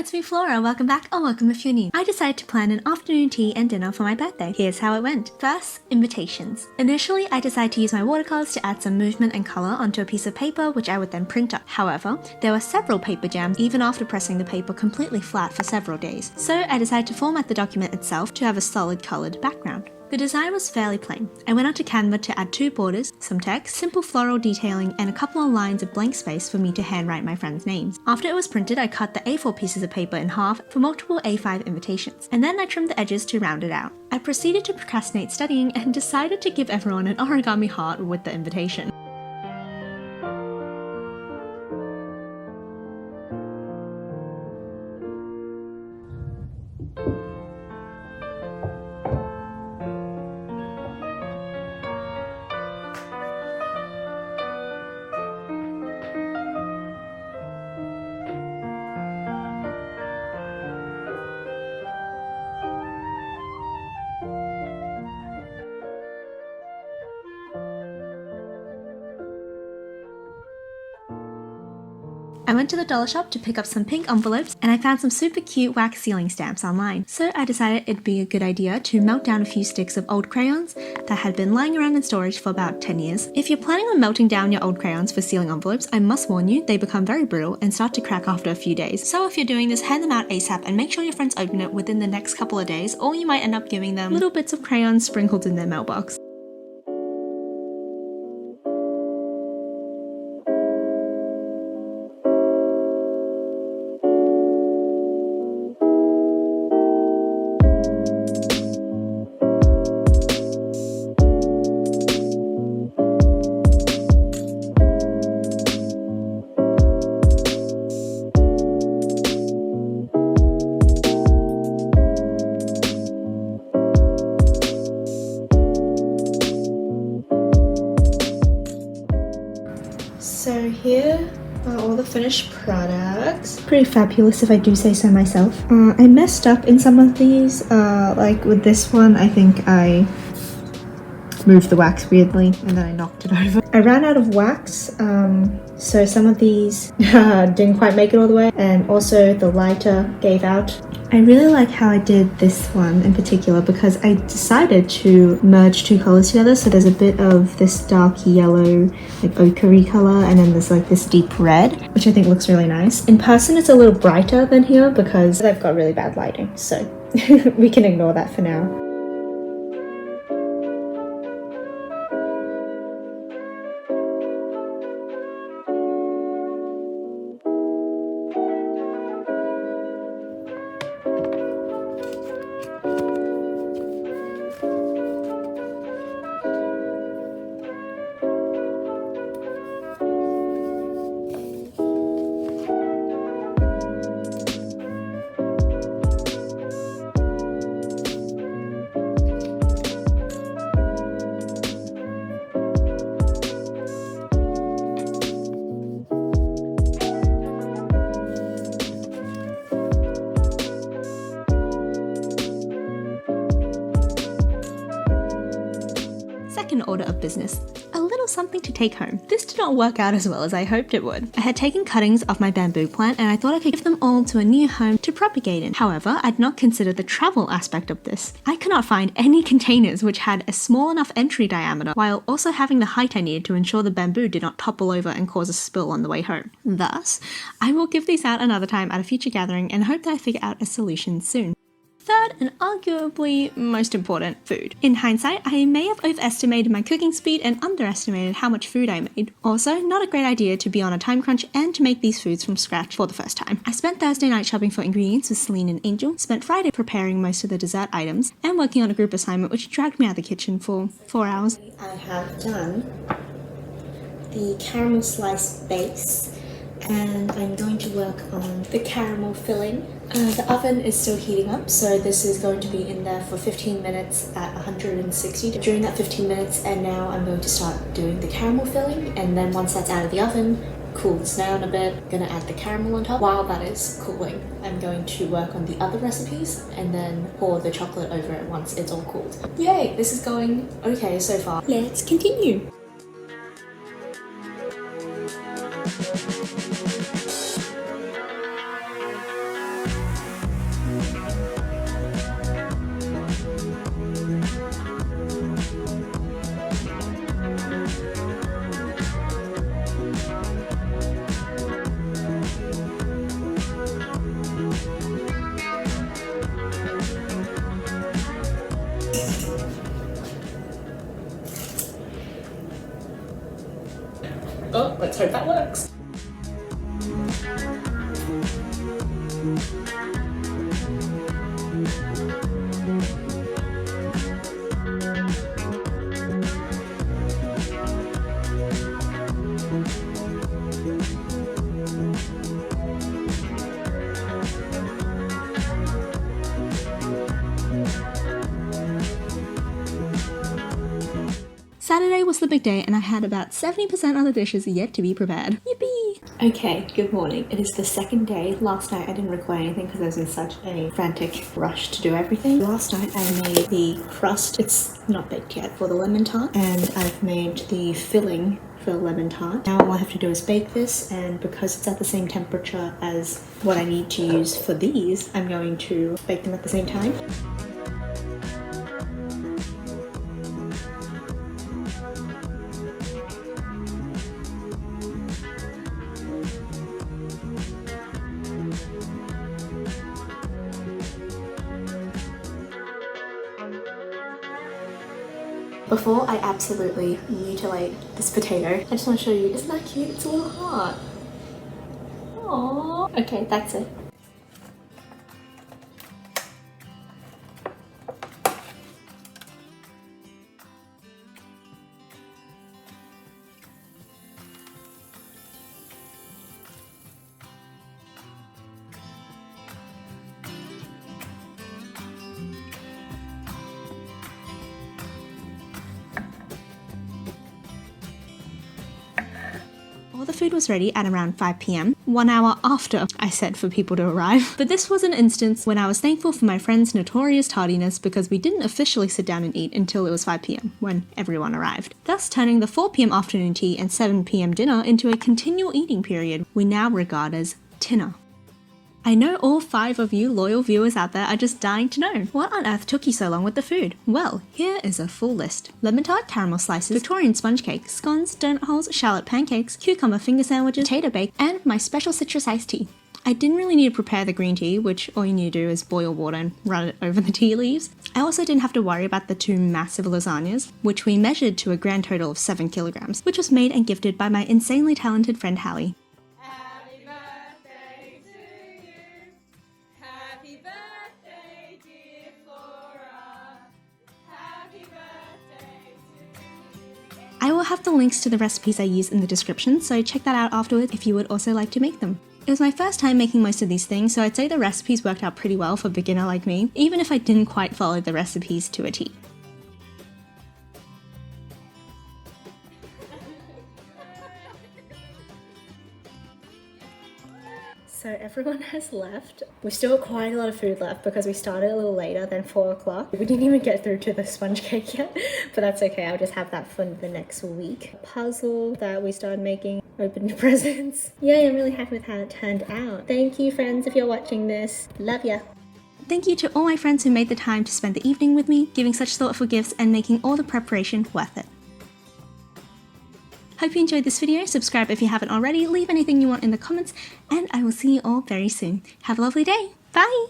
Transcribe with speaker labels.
Speaker 1: it's me Flora, welcome back or welcome if you're new. I decided to plan an afternoon tea and dinner for my birthday. Here's how it went. First, invitations. Initially, I decided to use my watercolors to add some movement and color onto a piece of paper which I would then print up. However, there were several paper jams even after pressing the paper completely flat for several days. So I decided to format the document itself to have a solid colored background. The design was fairly plain. I went onto Canva to add 2 borders, some text, simple floral detailing, and a couple of lines of blank space for me to handwrite my friends' names. After it was printed, I cut the A4 pieces of paper in half for multiple A5 invitations, and then I trimmed the edges to round it out. I proceeded to procrastinate studying and decided to give everyone an origami heart with the invitation. I went to the dollar shop to pick up some pink envelopes and I found some super cute wax sealing stamps online. So I decided it'd be a good idea to melt down a few sticks of old crayons that had been lying around in storage for about 10 years. If you're planning on melting down your old crayons for sealing envelopes, I must warn you, they become very brittle and start to crack after a few days. So if you're doing this, hand them out ASAP and make sure your friends open it within the next couple of days, or you might end up giving them little bits of crayons sprinkled in their mailbox. So here are all the finished products. Pretty fabulous if I do say so myself. I messed up in some of these, like with this one I think I moved the wax weirdly and then I knocked it over. I ran out of wax, so some of these didn't quite make it all the way, and also the lighter gave out. I really like how I did this one in particular because I decided to merge 2 colors together, so there's a bit of this dark yellow, like ochre color, and then there's like this deep red, which I think looks really nice. In person it's a little brighter than here because I've got really bad lighting, so we can ignore that for now. Second order of business, a little something to take home. This did not work out as well as I hoped it would. I had taken cuttings of my bamboo plant and I thought I could give them all to a new home to propagate in. However, I'd not considered the travel aspect of this. I could not find any containers which had a small enough entry diameter while also having the height I needed to ensure the bamboo did not topple over and cause a spill on the way home. Thus, I will give these out another time at a future gathering and hope that I figure out a solution soon. Third, and arguably most important, food. In hindsight, I may have overestimated my cooking speed and underestimated how much food I made. Also, not a great idea to be on a time crunch and to make these foods from scratch for the first time. I spent Thursday night shopping for ingredients with Celine and Angel, spent Friday preparing most of the dessert items, and working on a group assignment which dragged me out of the kitchen for 4 hours. I have done the caramel slice base, and I'm going to work on the caramel filling. The oven is still heating up, so this is going to be in there for 15 minutes at 160. During that 15 minutes, and now I'm going to start doing the caramel filling, and then once that's out of the oven, cools down a bit, gonna add the caramel on top. While that is cooling, I'm going to work on the other recipes and then pour the chocolate over it once it's all cooled. Yay, this is going okay so far. Let's continue. Oh, let's hope that works. Saturday was the big day and I had about 70% of the dishes yet to be prepared. Yippee! Okay, good morning. It is the second day. Last night I didn't record anything because I was in such a frantic rush to do everything. Last night I made the crust, it's not baked yet, for the lemon tart, and I've made the filling for the lemon tart. Now all I have to do is bake this, and because it's at the same temperature as what I need to use for these, I'm going to bake them at the same time. Before I absolutely mutilate this potato, I just want to show you, isn't that cute? It's a little heart. Aww. Okay, that's it. All the food was ready at around 5 p.m, 1 hour after I said for people to arrive. But this was an instance when I was thankful for my friend's notorious tardiness because we didn't officially sit down and eat until it was 5 p.m, when everyone arrived, thus turning the 4 p.m. afternoon tea and 7 p.m. dinner into a continual eating period we now regard as tinner. I know all 5 of you loyal viewers out there are just dying to know, what on earth took you so long with the food? Well, here is a full list. Lemon tart caramel slices, Victorian sponge cake, scones, donut holes, shallot pancakes, cucumber finger sandwiches, potato bake, and my special citrus iced tea. I didn't really need to prepare the green tea, which all you need to do is boil water and run it over the tea leaves. I also didn't have to worry about the 2 massive lasagnas, which we measured to a grand total of 7 kilograms, which was made and gifted by my insanely talented friend Hallie.
Speaker 2: Happy birthday, dear Flora. Happy birthday to you.
Speaker 1: I will have the links to the recipes I use in the description, so check that out afterwards if you would also like to make them. It was my first time making most of these things, so I'd say the recipes worked out pretty well for a beginner like me, even if I didn't quite follow the recipes to a T. So everyone has left. We've still got quite a lot of food left because we started a little later than 4 o'clock. We didn't even get through to the sponge cake yet, but that's okay. I'll just have that for the next week. A puzzle that we started making, opened presents. Yay, I'm really happy with how it turned out. Thank you, friends, if you're watching this. Love ya. Thank you to all my friends who made the time to spend the evening with me, giving such thoughtful gifts and making all the preparation worth it. Hope you enjoyed this video, subscribe if you haven't already, leave anything you want in the comments, and I will see you all very soon. Have a lovely day. Bye!